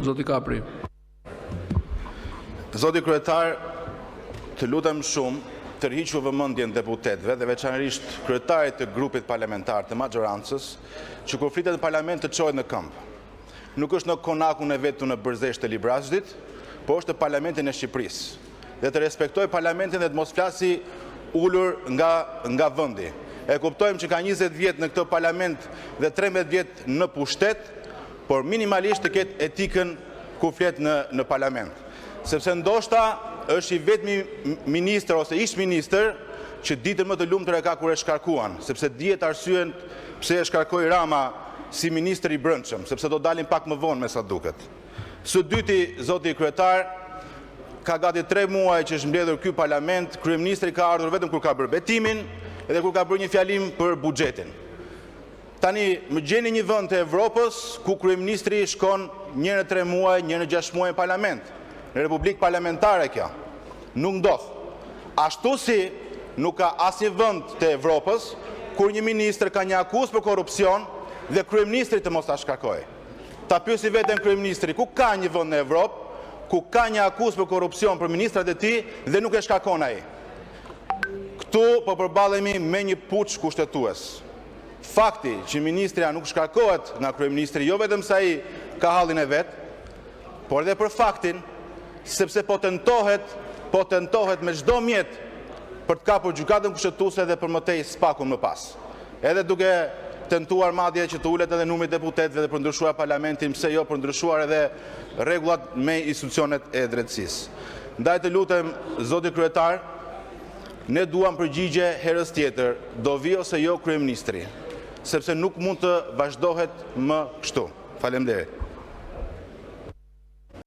Zoti Kapri. Zoti Kryetar, të lutem shumë tërhiqu vëmendjen deputetëve dhe veçanërisht kryetarit të grupit parlamentar të maxhorancës që kur flitet në parlament të çohet në këmbë. Nuk është në konakun e vetë në Bërzesht të Librazhdit, por është në parlamentin e Shqipërisë. Dhe të respektoj parlamentin dhe të mos flasi ulur nga vendi. E kuptojmë që ka 20 vjet në këtë parlament dhe 13 vjet në pushtet, por minimalisht të ketë etikën ku flet në parlament. Sepse ndoshta është i vetmi ministër ose ish ministër që ditën më të lumtur e ka kur e shkarkuan, sepse dihet arsyen pse e shkarkoi Rama si ministër i brendshëm, sepse do dalin pak më vonë me sa duket. Së dyti, zoti kryetar, ka gati 3 muaj që është mbledhur ky parlament, kryeministri ka ardhur vetëm kur ka bërë betimin edhe kur ka bërë një fjalim për buxhetin. Tani, më gjeni një vend të Evropës ku kryeministri shkon një në 3 muaj, një në 6 muaj në parlament. Në Republikë parlamentare kjo. Nuk ndodh. Ashtu si nuk ka asnjë vend të Evropës kur një ministër ka një akuzë për korrupsion dhe kryeministri të mos ta shkarkojë. Ta pyesi veten kryeministri ku ka një vend në Evropë ku ka një akuzë për korrupsion për ministrat e tij dhe nuk e shkarkon ai. Këtu po përballemi me një puç kushtetues. Fakti që ministria nuk shkarkohet nga kryeministri jo vetëm sa ai ka hallin e vet, por edhe për faktin sepse po tentohet me çdo mjet për të kapur gjykatën kushtetuese dhe për mëtej spakun më pas. Edhe duke tentuar madje që të ulet edhe numri i deputetëve dhe për ndryshuar parlamentin, pse jo për ndryshuar edhe rregullat me institucionet e drejtësisë. Ndaj të lutem, zoti kryetar, ne duam përgjigje herës tjetër, do vi ose jo kryeministri, sepse nuk mund të vazhdohet më kështu. Faleminderit.